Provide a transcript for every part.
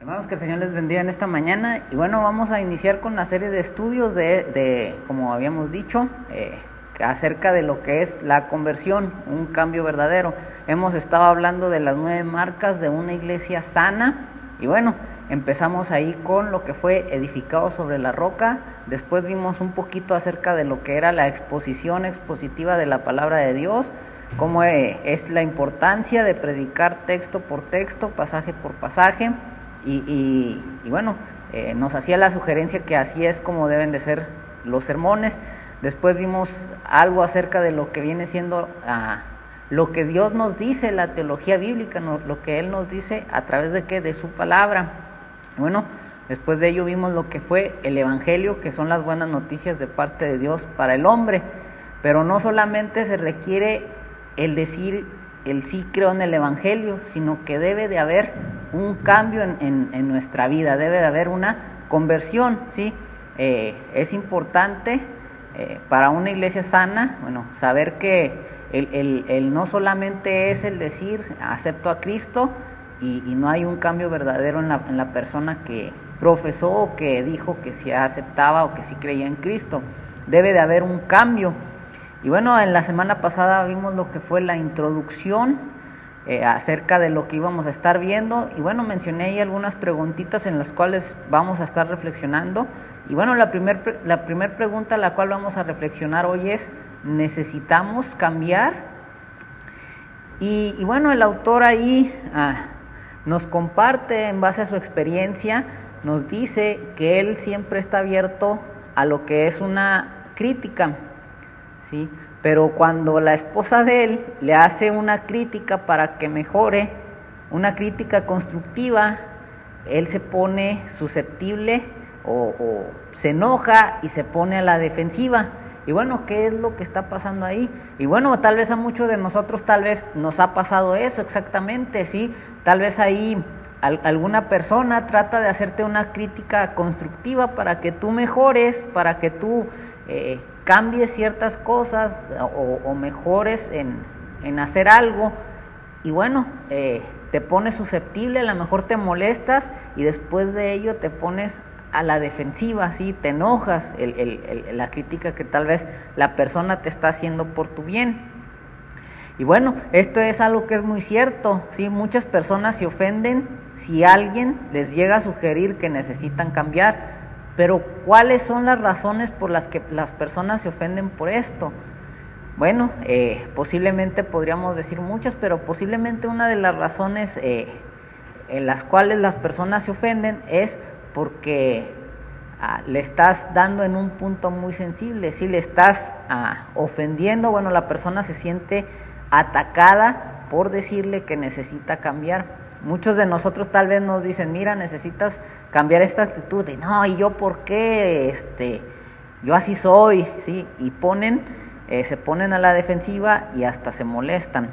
Hermanos, que el Señor les bendiga en esta mañana. Y bueno, vamos a iniciar con la serie de estudios como habíamos dicho, acerca de lo que es la conversión, un cambio verdadero. Hemos estado hablando de las 9 marcas de una iglesia sana. Y bueno, empezamos ahí con lo que fue edificado sobre la roca. Después vimos un poquito acerca de lo que era la exposición expositiva de la palabra de Dios, cómo es la importancia de predicar texto por texto, pasaje por pasaje. Y bueno, nos hacía la sugerencia que así es como deben de ser los sermones. Después vimos algo acerca de lo que viene siendo lo que Dios nos dice, la teología bíblica, lo que Él nos dice a través de ¿qué? De su palabra. Bueno, después de ello vimos lo que fue el evangelio, que son las buenas noticias de parte de Dios para el hombre. Pero no solamente se requiere el decir el sí creo en el evangelio, sino que debe de haber un cambio en nuestra vida, debe de haber una conversión, ¿sí? Es importante para una iglesia sana, bueno, saber que el no solamente es el decir acepto a Cristo y no hay un cambio verdadero en la persona que profesó o que dijo que sí aceptaba o que sí creía en Cristo. Debe de haber un cambio. Y bueno, en la semana pasada vimos lo que fue la introducción acerca de lo que íbamos a estar viendo. Y bueno, mencioné ahí algunas preguntitas en las cuales vamos a estar reflexionando. Y bueno, la primer pregunta a la cual vamos a reflexionar hoy es: ¿necesitamos cambiar? Y bueno, el autor ahí nos comparte en base a su experiencia, nos dice que él siempre está abierto a lo que es una crítica, ¿sí? Pero cuando la esposa de él le hace una crítica para que mejore, una crítica constructiva, él se pone susceptible o se enoja y se pone a la defensiva. Y bueno, ¿qué es lo que está pasando ahí? Y bueno, tal vez a muchos de nosotros tal vez nos ha pasado eso exactamente, ¿sí? Tal vez ahí alguna persona trata de hacerte una crítica constructiva para que tú mejores, para que tú cambies ciertas cosas o mejores en hacer algo. Y bueno, te pones susceptible, a lo mejor te molestas y después de ello te pones a la defensiva, ¿sí? Te enojas la crítica que tal vez la persona te está haciendo por tu bien. Y bueno, esto es algo que es muy cierto, ¿sí? Muchas personas se ofenden si alguien les llega a sugerir que necesitan cambiar. Pero ¿cuáles son las razones por las que las personas se ofenden por esto? Bueno, posiblemente podríamos decir muchas, pero posiblemente una de las razones en las cuales las personas se ofenden es porque le estás dando en un punto muy sensible, si le estás ofendiendo, bueno, la persona se siente atacada por decirle que necesita cambiar. Muchos de nosotros tal vez nos dicen: mira, necesitas cambiar esta actitud, de no, ¿y yo por qué? Yo así soy, ¿sí? Y se ponen a la defensiva y hasta se molestan.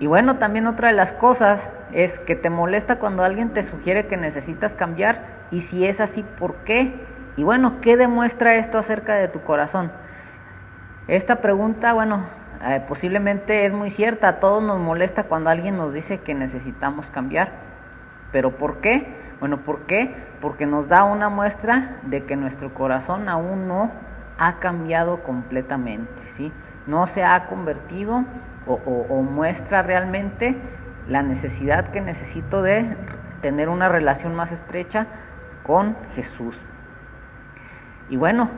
Y bueno, también otra de las cosas es que te molesta cuando alguien te sugiere que necesitas cambiar, y si es así, ¿por qué? Y bueno, ¿qué demuestra esto acerca de tu corazón? Esta pregunta, bueno, posiblemente es muy cierta. A todos nos molesta cuando alguien nos dice que necesitamos cambiar. ¿Pero por qué? Bueno, ¿por qué? Porque nos da una muestra de que nuestro corazón aún no ha cambiado completamente, ¿sí? No se ha convertido o muestra realmente la necesidad que necesito de tener una relación más estrecha con Jesús. Y bueno,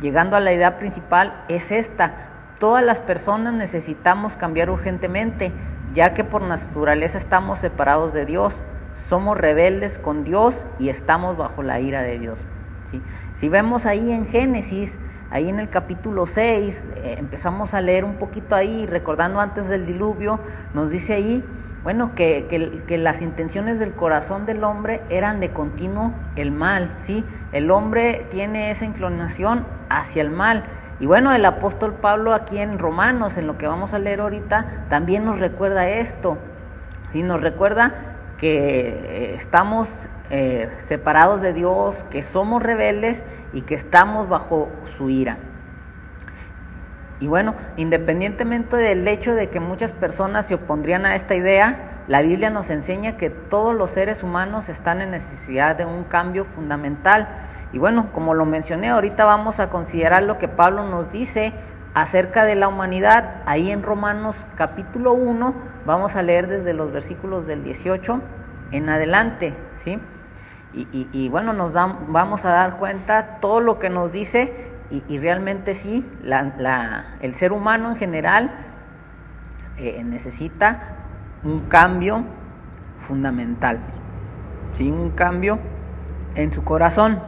llegando a la idea principal es esta: todas las personas necesitamos cambiar urgentemente, ya que por naturaleza estamos separados de Dios, somos rebeldes con Dios y estamos bajo la ira de Dios, ¿sí? Si vemos ahí en Génesis, ahí en el capítulo 6, empezamos a leer un poquito ahí, recordando antes del diluvio, nos dice ahí, bueno, que las intenciones del corazón del hombre eran de continuo el mal, ¿sí? El hombre tiene esa inclinación hacia el mal. Y bueno, el apóstol Pablo aquí en Romanos, en lo que vamos a leer ahorita, también nos recuerda esto, ¿sí? Nos recuerda que estamos separados de Dios, que somos rebeldes y que estamos bajo su ira. Y bueno, independientemente del hecho de que muchas personas se opondrían a esta idea, la Biblia nos enseña que todos los seres humanos están en necesidad de un cambio fundamental. Y bueno, como lo mencioné, ahorita vamos a considerar lo que Pablo nos dice acerca de la humanidad. Ahí en Romanos capítulo 1, vamos a leer desde los versículos del 18 en adelante, ¿sí? Y bueno, vamos a dar cuenta todo lo que nos dice, y realmente sí, el ser humano en general necesita un cambio fundamental, ¿sí? Un cambio en su corazón.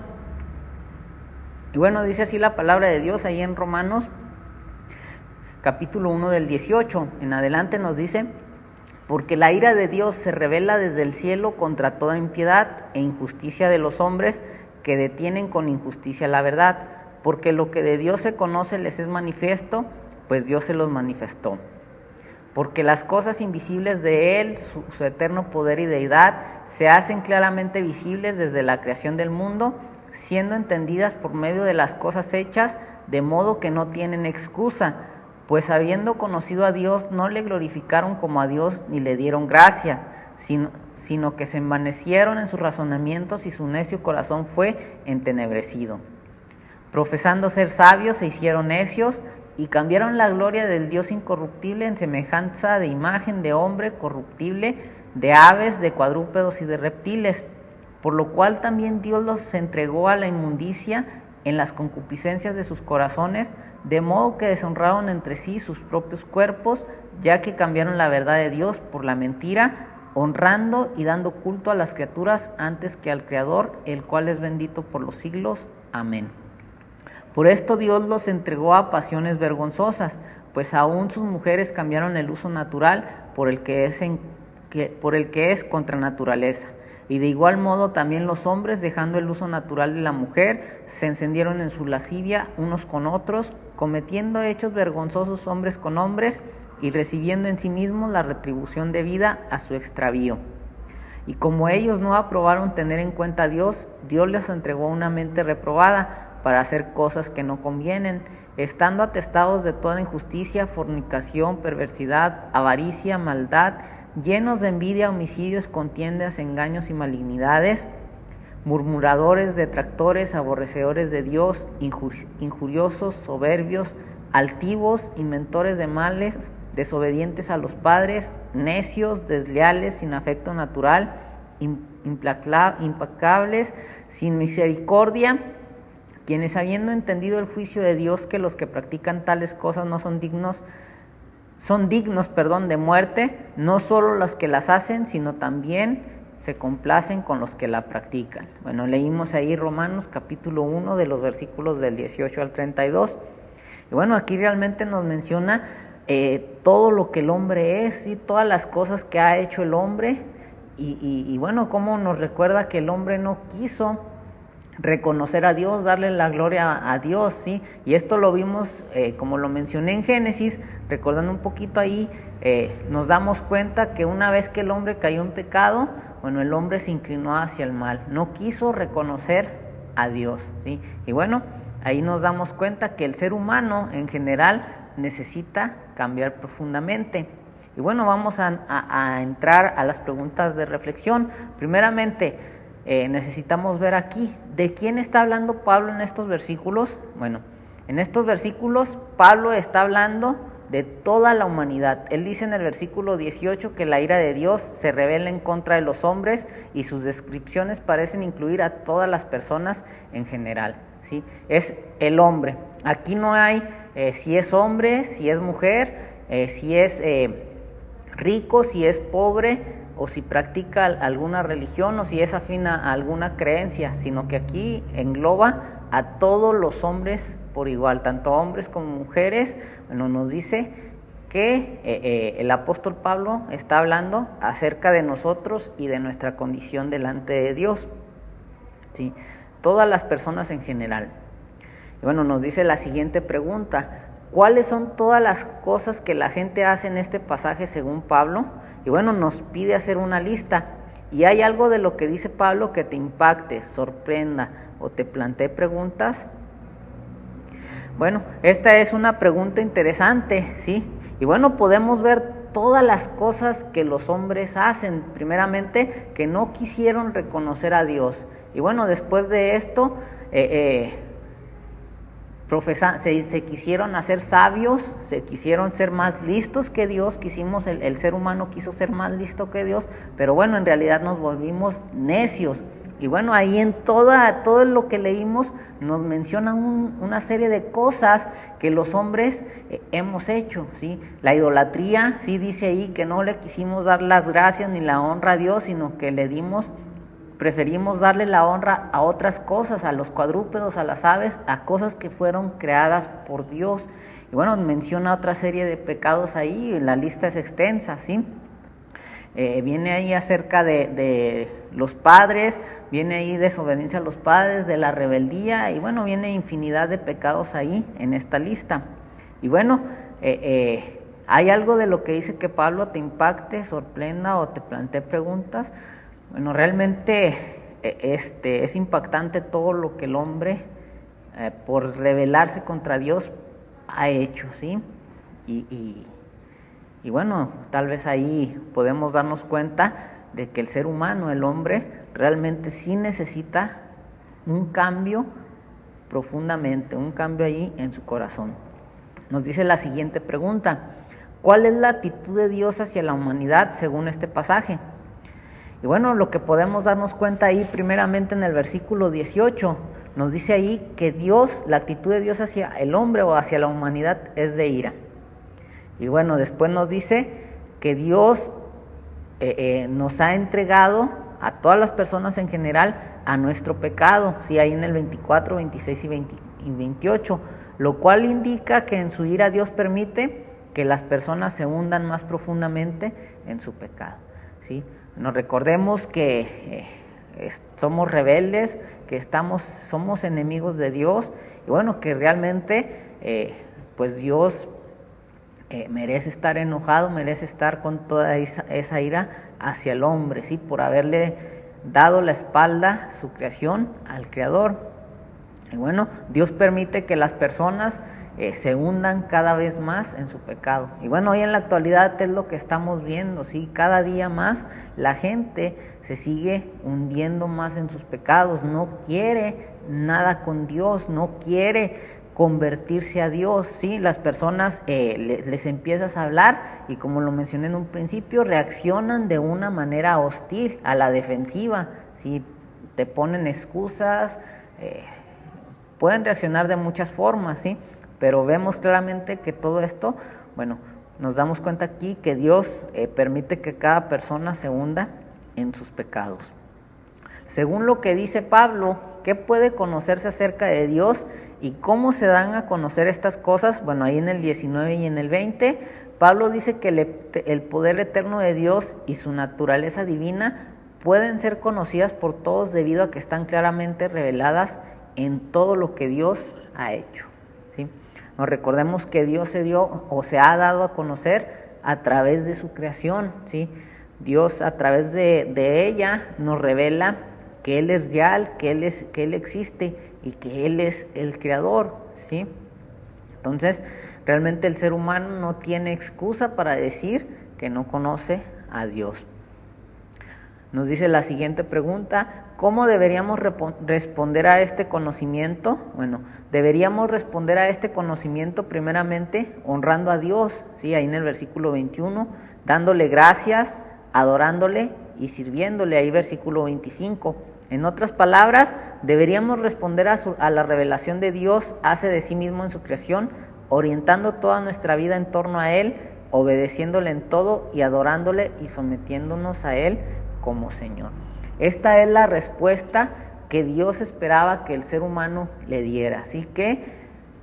Y bueno, dice así la palabra de Dios ahí en Romanos capítulo 1 del 18 en adelante, nos dice: porque la ira de Dios se revela desde el cielo contra toda impiedad e injusticia de los hombres que detienen con injusticia la verdad, porque lo que de Dios se conoce les es manifiesto, pues Dios se los manifestó. Porque las cosas invisibles de Él, su eterno poder y deidad, se hacen claramente visibles desde la creación del mundo, siendo entendidas por medio de las cosas hechas, de modo que no tienen excusa, pues habiendo conocido a Dios, no le glorificaron como a Dios ni le dieron gracia, sino que se envanecieron en sus razonamientos y su necio corazón fue entenebrecido. Profesando ser sabios, se hicieron necios y cambiaron la gloria del Dios incorruptible en semejanza de imagen de hombre corruptible, de aves, de cuadrúpedos y de reptiles, por lo cual también Dios los entregó a la inmundicia en las concupiscencias de sus corazones, de modo que deshonraron entre sí sus propios cuerpos, ya que cambiaron la verdad de Dios por la mentira, honrando y dando culto a las criaturas antes que al Creador, el cual es bendito por los siglos. Amén. Por esto Dios los entregó a pasiones vergonzosas, pues aún sus mujeres cambiaron el uso natural por el que es contra naturaleza. Y de igual modo también los hombres, dejando el uso natural de la mujer, se encendieron en su lascivia unos con otros, cometiendo hechos vergonzosos hombres con hombres, y recibiendo en sí mismos la retribución debida a su extravío. Y como ellos no aprobaron tener en cuenta a Dios, Dios les entregó una mente reprobada para hacer cosas que no convienen, estando atestados de toda injusticia, fornicación, perversidad, avaricia, maldad, llenos de envidia, homicidios, contiendas, engaños y malignidades, murmuradores, detractores, aborrecedores de Dios, injuriosos, soberbios, altivos, inventores de males, desobedientes a los padres, necios, desleales, sin afecto natural, implacables, sin misericordia, quienes habiendo entendido el juicio de Dios, que los que practican tales cosas no son dignos de muerte, no solo los que las hacen, sino también se complacen con los que la practican. Bueno, leímos ahí Romanos capítulo 1 de los versículos del 18 al 32. Y bueno, aquí realmente nos menciona todo lo que el hombre es y todas las cosas que ha hecho el hombre, y bueno, cómo nos recuerda que el hombre no quiso reconocer a Dios, darle la gloria a Dios, ¿sí? Y esto lo vimos, como lo mencioné en Génesis, recordando un poquito ahí, nos damos cuenta que una vez que el hombre cayó en pecado, bueno, el hombre se inclinó hacia el mal, no quiso reconocer a Dios, ¿sí? Y bueno, ahí nos damos cuenta que el ser humano en general necesita cambiar profundamente. Y bueno, vamos a entrar a las preguntas de reflexión. Primeramente, necesitamos ver aquí, ¿de quién está hablando Pablo en estos versículos? Bueno, en estos versículos Pablo está hablando de toda la humanidad. Él dice en el versículo 18 que la ira de Dios se revela en contra de los hombres, y sus descripciones parecen incluir a todas las personas en general, ¿sí? Es el hombre. Aquí no hay si es hombre, si es mujer, si es rico, si es pobre, o si practica alguna religión, o si es afín a alguna creencia, sino que aquí engloba a todos los hombres por igual, tanto hombres como mujeres. Bueno, nos dice que el apóstol Pablo está hablando acerca de nosotros y de nuestra condición delante de Dios, ¿sí? Todas las personas en general. Y bueno, nos dice la siguiente pregunta: ¿cuáles son todas las cosas que la gente hace en este pasaje según Pablo? Y bueno, nos pide hacer una lista. ¿Y hay algo de lo que dice Pablo que te impacte, sorprenda o te plantee preguntas? Bueno, esta es una pregunta interesante, ¿sí? Y bueno, podemos ver todas las cosas que los hombres hacen. Primeramente, que no quisieron reconocer a Dios. Y bueno, después de esto, se quisieron hacer sabios, se quisieron ser más listos que Dios, el ser humano quiso ser más listo que Dios, pero bueno, en realidad nos volvimos necios. Y bueno, ahí en todo lo que leímos nos menciona una serie de cosas que los hombres hemos hecho, ¿sí? La idolatría, sí dice ahí que no le quisimos dar las gracias ni la honra a Dios, sino que preferimos darle la honra a otras cosas, a los cuadrúpedos, a las aves, a cosas que fueron creadas por Dios. Y bueno, menciona otra serie de pecados ahí, la lista es extensa, ¿sí? Viene ahí acerca de los padres, viene ahí desobediencia a los padres, de la rebeldía, y bueno, viene infinidad de pecados ahí en esta lista. Y bueno, ¿hay algo de lo que dice que Pablo te impacte, sorprenda o te plantee preguntas? Bueno, realmente es impactante todo lo que el hombre, por rebelarse contra Dios, ha hecho, ¿sí? Y bueno, tal vez ahí podemos darnos cuenta de que el ser humano, el hombre, realmente sí necesita un cambio profundamente, un cambio ahí en su corazón. Nos dice la siguiente pregunta: ¿cuál es la actitud de Dios hacia la humanidad según este pasaje? Y bueno, lo que podemos darnos cuenta ahí primeramente en el versículo 18, nos dice ahí que la actitud de Dios hacia el hombre o hacia la humanidad es de ira. Y bueno, después nos dice que Dios nos ha entregado a todas las personas en general a nuestro pecado, ¿sí? Ahí en el 24, 26 y 28, lo cual indica que en su ira Dios permite que las personas se hundan más profundamente en su pecado, ¿sí? Nos recordemos que somos rebeldes, que somos enemigos de Dios, y bueno, que realmente pues Dios merece estar enojado, merece estar con toda esa ira hacia el hombre, ¿sí? Por haberle dado la espalda, su creación, al Creador. Y bueno, Dios permite que las personas se hundan cada vez más en su pecado. Y bueno, hoy en la actualidad es lo que estamos viendo, ¿sí? Cada día más la gente se sigue hundiendo más en sus pecados, no quiere nada con Dios, no quiere convertirse a Dios, ¿sí? Las personas les empiezas a hablar y, como lo mencioné en un principio, reaccionan de una manera hostil, a la defensiva, ¿sí? Te ponen excusas, pueden reaccionar de muchas formas, ¿sí? Pero vemos claramente que todo esto, bueno, nos damos cuenta aquí que Dios permite que cada persona se hunda en sus pecados. Según lo que dice Pablo, ¿qué puede conocerse acerca de Dios y cómo se dan a conocer estas cosas? Bueno, ahí en el 19 y en el 20, Pablo dice que el poder eterno de Dios y su naturaleza divina pueden ser conocidas por todos debido a que están claramente reveladas en todo lo que Dios ha hecho, ¿sí? Nos recordemos que Dios se ha dado a conocer a través de su creación, ¿sí? Dios a través de ella nos revela que Él es real, que Él existe y que Él es el creador, ¿sí? Entonces, realmente el ser humano no tiene excusa para decir que no conoce a Dios. Nos dice la siguiente pregunta: ¿cómo deberíamos responder a este conocimiento? Bueno, deberíamos responder a este conocimiento primeramente honrando a Dios, ¿sí? Ahí en el versículo 21, dándole gracias, adorándole y sirviéndole, ahí versículo 25. En otras palabras, deberíamos responder a la revelación de Dios hace de sí mismo en su creación, orientando toda nuestra vida en torno a Él, obedeciéndole en todo y adorándole y sometiéndonos a Él como Señor. Esta es la respuesta que Dios esperaba que el ser humano le diera, así que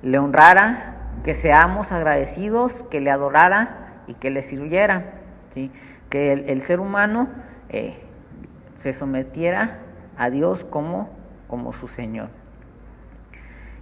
le honrara, que seamos agradecidos, que le adorara y que le sirviera, ¿sí? Que el ser humano se sometiera a Dios como su Señor.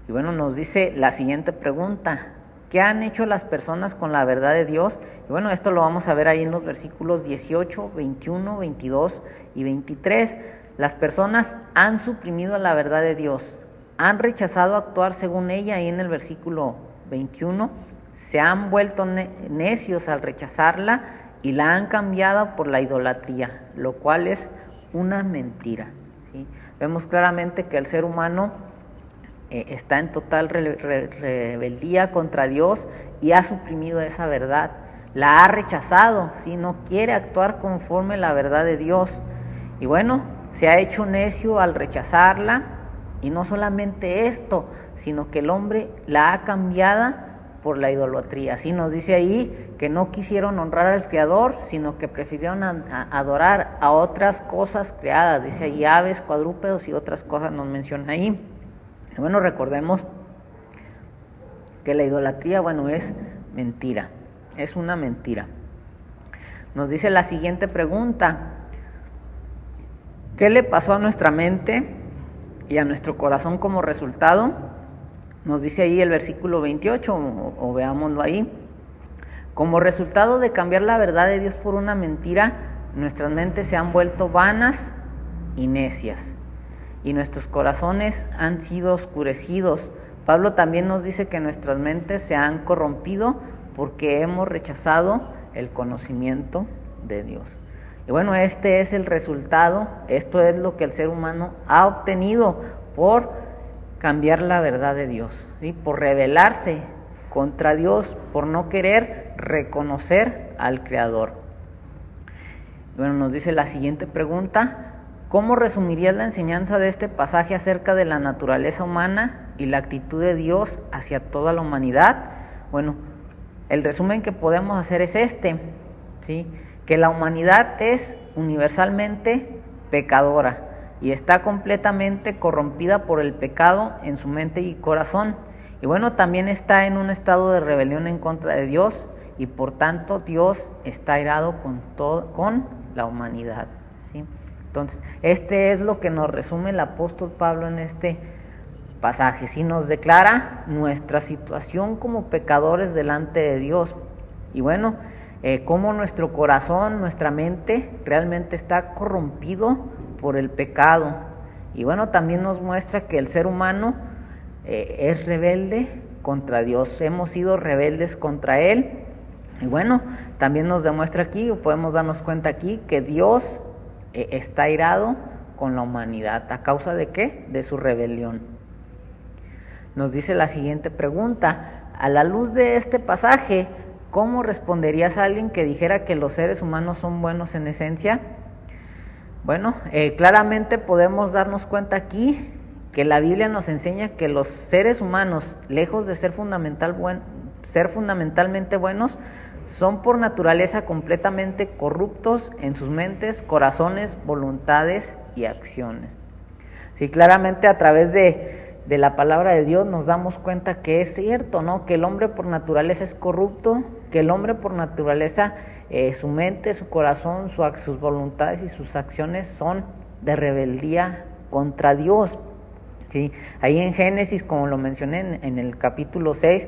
Y bueno, nos dice la siguiente pregunta: ¿qué han hecho las personas con la verdad de Dios? Y bueno, esto lo vamos a ver ahí en los versículos 18, 21, 22 y 23. Las personas han suprimido la verdad de Dios, han rechazado actuar según ella, ahí en el versículo 21, se han vuelto necios al rechazarla y la han cambiado por la idolatría, lo cual es una mentira, ¿sí? Vemos claramente que el ser humano está en total rebeldía contra Dios y ha suprimido esa verdad, la ha rechazado, ¿sí? No quiere actuar conforme a la verdad de Dios. Y bueno, se ha hecho necio al rechazarla, y no solamente esto, sino que el hombre la ha cambiado por la idolatría. Así nos dice ahí que no quisieron honrar al Creador, sino que prefirieron adorar a otras cosas creadas. Dice ahí aves, cuadrúpedos y otras cosas nos menciona ahí. Y bueno, recordemos que la idolatría, bueno, es mentira, es una mentira. Nos dice la siguiente pregunta: ¿qué le pasó a nuestra mente y a nuestro corazón como resultado? Nos dice ahí el versículo 28, o veámoslo ahí. Como resultado de cambiar la verdad de Dios por una mentira, nuestras mentes se han vuelto vanas y necias, y nuestros corazones han sido oscurecidos. Pablo también nos dice que nuestras mentes se han corrompido porque hemos rechazado el conocimiento de Dios. Y bueno, este es el resultado, esto es lo que el ser humano ha obtenido por cambiar la verdad de Dios, ¿sí? Por rebelarse contra Dios, por no querer reconocer al Creador. Bueno, nos dice la siguiente pregunta: ¿cómo resumirías la enseñanza de este pasaje acerca de la naturaleza humana y la actitud de Dios hacia toda la humanidad? Bueno, el resumen que podemos hacer es este, ¿sí? Que la humanidad es universalmente pecadora y está completamente corrompida por el pecado en su mente y corazón. Y bueno, también está en un estado de rebelión en contra de Dios, y por tanto Dios está airado con la humanidad, ¿sí? Entonces, este es lo que nos resume el apóstol Pablo en este pasaje, ¿sí? Nos declara nuestra situación como pecadores delante de Dios. Y bueno, cómo nuestro corazón, nuestra mente realmente está corrompido por el pecado. Y bueno, también nos muestra que el ser humano es rebelde contra Dios, hemos sido rebeldes contra Él. Y bueno, también nos demuestra aquí, o podemos darnos cuenta aquí, que Dios está airado con la humanidad. ¿A causa de qué? De su rebelión. Nos dice la siguiente pregunta: a la luz de este pasaje, ¿cómo responderías a alguien que dijera que los seres humanos son buenos en esencia? Bueno, claramente podemos darnos cuenta aquí que la Biblia nos enseña que los seres humanos, lejos de ser fundamentalmente buenos, son por naturaleza completamente corruptos en sus mentes, corazones, voluntades y acciones. Sí, claramente a través de la palabra de Dios nos damos cuenta que es cierto, ¿no? Que el hombre por naturaleza es corrupto, que el hombre por naturaleza, su mente, su corazón, sus voluntades y sus acciones son de rebeldía contra Dios, ¿sí? Ahí en Génesis, como lo mencioné en el capítulo 6,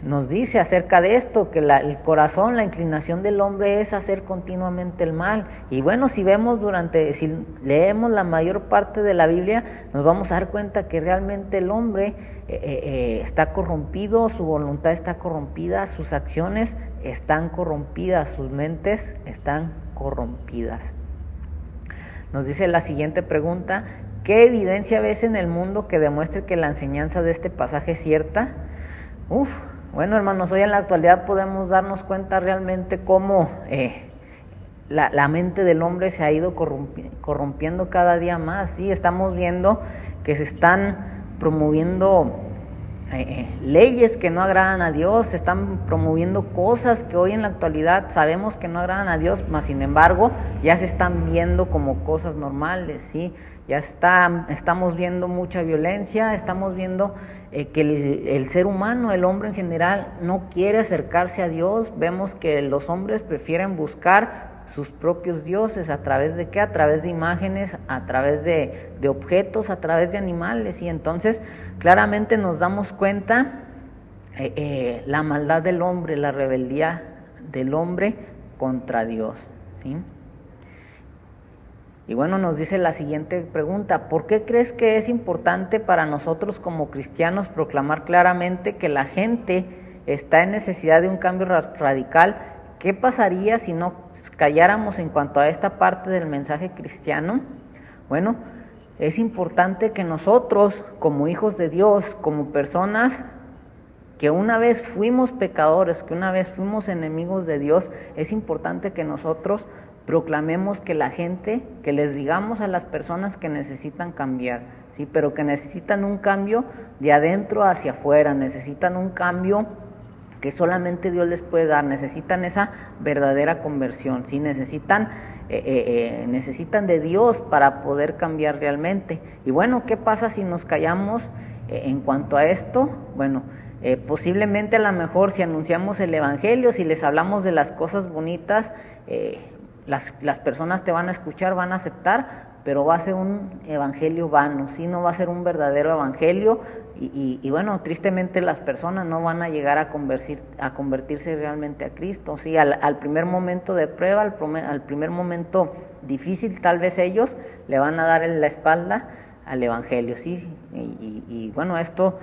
nos dice acerca de esto, que el corazón, la inclinación del hombre es hacer continuamente el mal. Y bueno, si leemos la mayor parte de la Biblia, nos vamos a dar cuenta que realmente el hombre está corrompido, su voluntad está corrompida, sus acciones están corrompidas, sus mentes están corrompidas. Nos dice la siguiente pregunta: ¿qué evidencia ves en el mundo que demuestre que la enseñanza de este pasaje es cierta? Bueno, hermanos, hoy en la actualidad podemos darnos cuenta realmente cómo la mente del hombre se ha ido corrompiendo cada día más, ¿sí? Estamos viendo que se están promoviendo leyes que no agradan a Dios, se están promoviendo cosas que hoy en la actualidad sabemos que no agradan a Dios, mas sin embargo ya se están viendo como cosas normales, ¿sí? Ya estamos viendo mucha violencia, estamos viendo que el ser humano, el hombre en general, no quiere acercarse a Dios. Vemos que los hombres prefieren buscar sus propios dioses. ¿A través de qué? A través de imágenes, a través de objetos, a través de animales. Y entonces claramente nos damos cuenta la maldad del hombre, la rebeldía del hombre contra Dios, ¿sí? Y bueno, nos dice la siguiente pregunta: ¿por qué crees que es importante para nosotros como cristianos proclamar claramente que la gente está en necesidad de un cambio radical, ¿qué pasaría si no calláramos en cuanto a esta parte del mensaje cristiano? Bueno, es importante que nosotros, como hijos de Dios, como personas que una vez fuimos pecadores, que una vez fuimos enemigos de Dios, es importante que nosotros proclamemos que la gente, que les digamos a las personas que necesitan cambiar, ¿sí? Pero que necesitan un cambio de adentro hacia afuera, necesitan un cambio que solamente Dios les puede dar, necesitan esa verdadera conversión, ¿sí? Necesitan de Dios para poder cambiar realmente. Y bueno, ¿qué pasa si nos callamos en cuanto a esto? Bueno, posiblemente a lo mejor si anunciamos el evangelio, si les hablamos de las cosas bonitas, las personas te van a escuchar, van a aceptar, pero va a ser un evangelio vano, ¿sí? No va a ser un verdadero evangelio y bueno, tristemente las personas no van a llegar a convertirse realmente a Cristo, ¿sí? Al primer momento de prueba, al primer momento difícil, tal vez ellos le van a dar en la espalda al evangelio, ¿sí? Y bueno, esto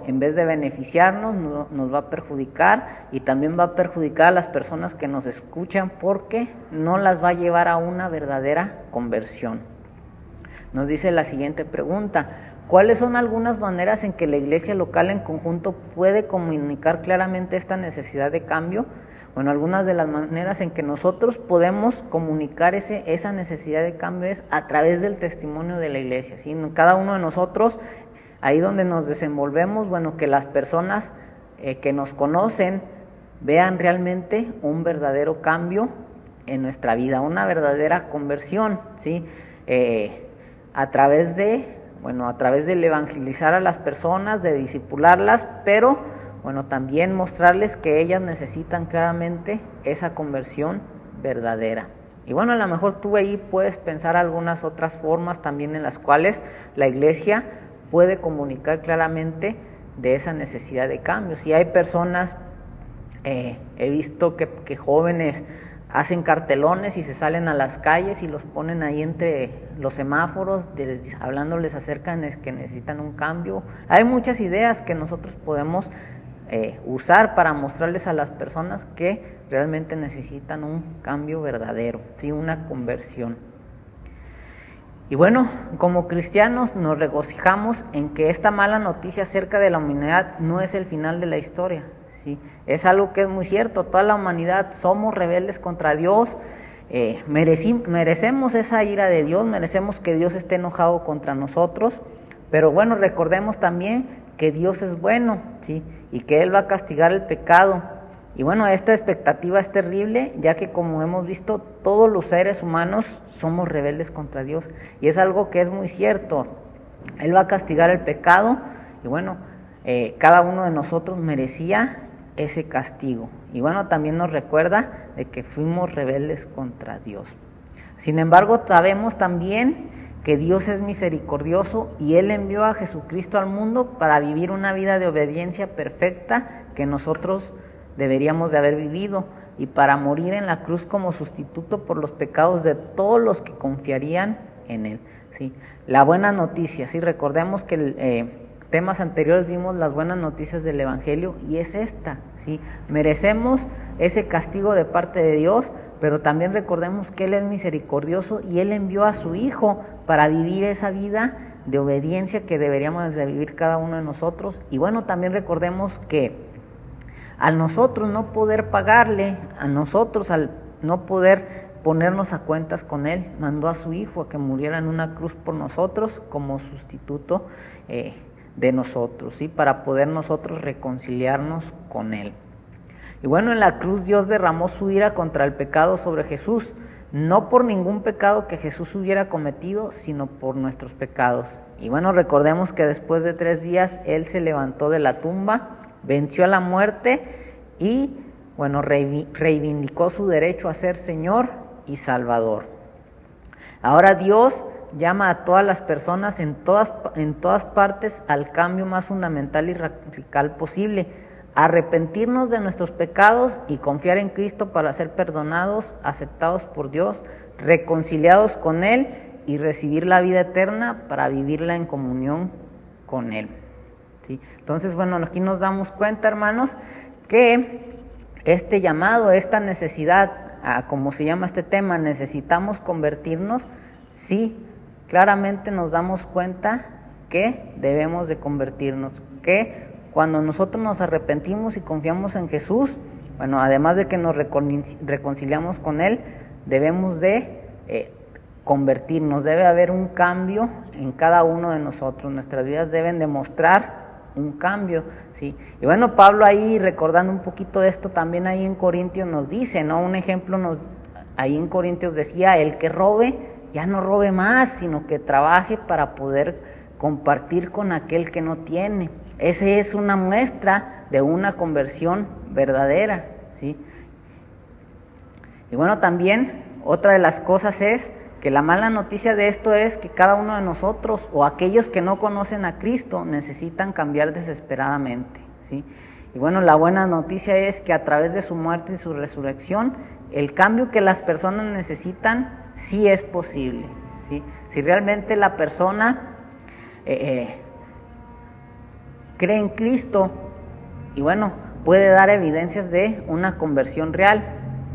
en vez de beneficiarnos nos va a perjudicar y también va a perjudicar a las personas que nos escuchan porque no las va a llevar a una verdadera conversión. Nos dice la siguiente pregunta: ¿cuáles son algunas maneras en que la iglesia local en conjunto puede comunicar claramente esta necesidad de cambio? Bueno, algunas de las maneras en que nosotros podemos comunicar esa necesidad de cambio es a través del testimonio de la iglesia, ¿sí? Cada uno de nosotros, ahí donde nos desenvolvemos, bueno, que las personas que nos conocen vean realmente un verdadero cambio en nuestra vida, una verdadera conversión, ¿sí? A través del evangelizar a las personas, de discipularlas, pero bueno, también mostrarles que ellas necesitan claramente esa conversión verdadera. Y bueno, a lo mejor tú ahí puedes pensar algunas otras formas también en las cuales la iglesia puede comunicar claramente de esa necesidad de cambio. Si hay personas, he visto que jóvenes hacen cartelones y se salen a las calles y los ponen ahí entre los semáforos, hablándoles acerca de que necesitan un cambio. Hay muchas ideas que nosotros podemos usar para mostrarles a las personas que realmente necesitan un cambio verdadero, ¿sí? Una conversión. Y bueno, como cristianos nos regocijamos en que esta mala noticia acerca de la humanidad no es el final de la historia, ¿sí? Es algo que es muy cierto, toda la humanidad somos rebeldes contra Dios, merecemos esa ira de Dios, merecemos que Dios esté enojado contra nosotros, pero bueno, recordemos también que Dios es bueno, ¿sí? Y que Él va a castigar el pecado. Y bueno, esta expectativa es terrible, ya que como hemos visto, todos los seres humanos somos rebeldes contra Dios. Y es algo que es muy cierto. Él va a castigar el pecado y bueno, cada uno de nosotros merecía ese castigo. Y bueno, también nos recuerda de que fuimos rebeldes contra Dios. Sin embargo, sabemos también que Dios es misericordioso y Él envió a Jesucristo al mundo para vivir una vida de obediencia perfecta que nosotros deberíamos de haber vivido y para morir en la cruz como sustituto por los pecados de todos los que confiarían en Él, ¿sí? La buena noticia, ¿sí? Recordemos que temas anteriores vimos las buenas noticias del Evangelio y es esta, ¿sí? Merecemos ese castigo de parte de Dios, pero también recordemos que Él es misericordioso y Él envió a su Hijo para vivir esa vida de obediencia que deberíamos de vivir cada uno de nosotros. Y bueno, también recordemos que al nosotros no poder pagarle, a nosotros al no poder ponernos a cuentas con Él, mandó a su Hijo a que muriera en una cruz por nosotros como sustituto de nosotros, ¿sí? Para poder nosotros reconciliarnos con Él. Y bueno, en la cruz Dios derramó su ira contra el pecado sobre Jesús, no por ningún pecado que Jesús hubiera cometido, sino por nuestros pecados. Y bueno, recordemos que después de 3 días Él se levantó de la tumba, venció a la muerte y bueno, reivindicó su derecho a ser Señor y Salvador. Ahora Dios llama a todas las personas en todas partes al cambio más fundamental y radical posible, arrepentirnos de nuestros pecados y confiar en Cristo para ser perdonados, aceptados por Dios, reconciliados con Él y recibir la vida eterna para vivirla en comunión con Él. ¿sí? Entonces, bueno, aquí nos damos cuenta, hermanos, que este llamado, esta necesidad, como se llama este tema, necesitamos convertirnos, sí, claramente nos damos cuenta que debemos de convertirnos, que cuando nosotros nos arrepentimos y confiamos en Jesús, bueno, además de que nos reconciliamos con Él, debemos de convertirnos, debe haber un cambio en cada uno de nosotros, nuestras vidas deben demostrar un cambio, ¿sí? Y bueno, Pablo ahí, recordando un poquito de esto, también ahí en Corintios nos dice, ¿no? Un ejemplo ahí en Corintios decía, el que robe, ya no robe más, sino que trabaje para poder compartir con aquel que no tiene. Esa es una muestra de una conversión verdadera, ¿sí? Y bueno, también otra de las cosas es que la mala noticia de esto es que cada uno de nosotros o aquellos que no conocen a Cristo necesitan cambiar desesperadamente, ¿sí? Y bueno, la buena noticia es que a través de su muerte y su resurrección, el cambio que las personas necesitan sí es posible, ¿sí? Si realmente la persona cree en Cristo y bueno, puede dar evidencias de una conversión real,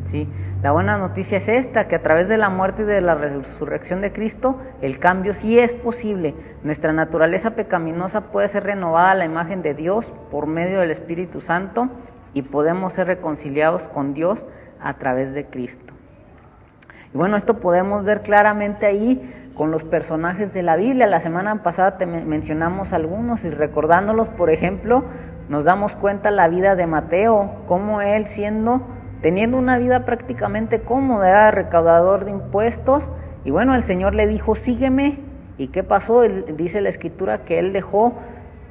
¿sí? La buena noticia es esta, que a través de la muerte y de la resurrección de Cristo, el cambio sí es posible. Nuestra naturaleza pecaminosa puede ser renovada a la imagen de Dios por medio del Espíritu Santo y podemos ser reconciliados con Dios a través de Cristo. Y bueno, esto podemos ver claramente ahí con los personajes de la Biblia. La semana pasada mencionamos algunos y recordándolos, por ejemplo, nos damos cuenta la vida de Mateo, cómo él teniendo una vida prácticamente cómoda, era recaudador de impuestos, y bueno, el Señor le dijo, sígueme, ¿y qué pasó? Dice la Escritura que él dejó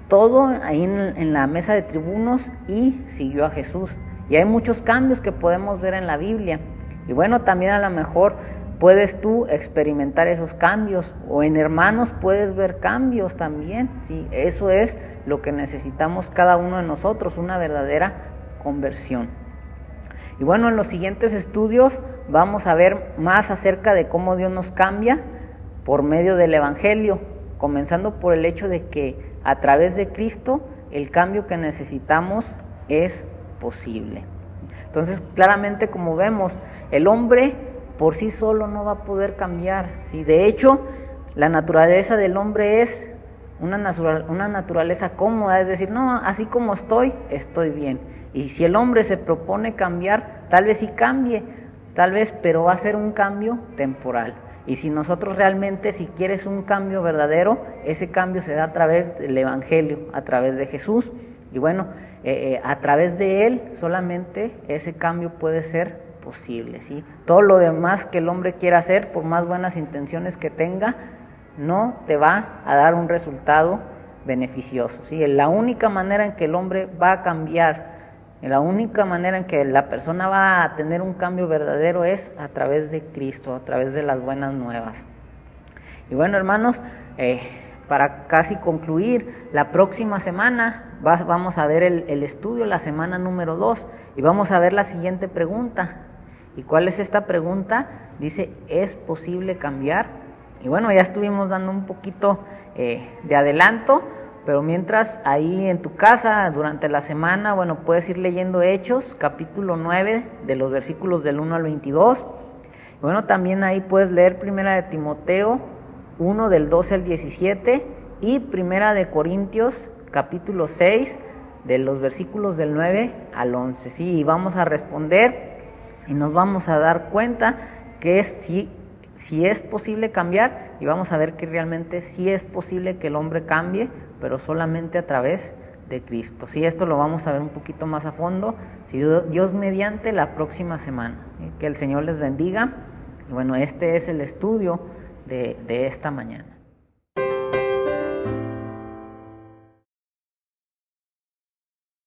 todo ahí en la mesa de tribunos y siguió a Jesús. Y hay muchos cambios que podemos ver en la Biblia, y bueno, también a lo mejor puedes tú experimentar esos cambios, o en hermanos puedes ver cambios también, ¿sí? Eso es lo que necesitamos cada uno de nosotros, una verdadera conversión. Y bueno, en los siguientes estudios vamos a ver más acerca de cómo Dios nos cambia por medio del Evangelio, comenzando por el hecho de que a través de Cristo el cambio que necesitamos es posible. Entonces, claramente, como vemos, el hombre por sí solo no va a poder cambiar, ¿sí? De hecho, la naturaleza del hombre es una naturaleza cómoda, es decir, no, así como estoy bien. Y si el hombre se propone cambiar, tal vez sí cambie, tal vez, pero va a ser un cambio temporal. Y si nosotros realmente, si quieres un cambio verdadero, ese cambio se da a través del Evangelio, a través de Jesús. Y bueno, a través de Él solamente ese cambio puede ser posible, ¿sí? Todo lo demás que el hombre quiera hacer, por más buenas intenciones que tenga, no te va a dar un resultado beneficioso, ¿sí? La única manera en que el hombre va a cambiar, la única manera en que la persona va a tener un cambio verdadero es a través de Cristo, a través de las buenas nuevas. Y bueno, hermanos, para casi concluir, la próxima semana vamos a ver el estudio, la semana número 2, y vamos a ver la siguiente pregunta. ¿Y cuál es esta pregunta? Dice, ¿es posible cambiar? Y bueno, ya estuvimos dando un poquito de adelanto, pero mientras ahí en tu casa, durante la semana, bueno, puedes ir leyendo Hechos, capítulo 9, de los versículos del 1 al 22. Y bueno, también ahí puedes leer Primera de Timoteo 1, del 12 al 17, y Primera de Corintios, capítulo 6, de los versículos del 9 al 11. Sí, y vamos a responder y nos vamos a dar cuenta que si es posible cambiar, y vamos a ver que realmente sí es posible que el hombre cambie, pero solamente a través de Cristo. Sí, esto lo vamos a ver un poquito más a fondo, si Dios mediante, la próxima semana. Que el Señor les bendiga. Y bueno, este es el estudio de esta mañana.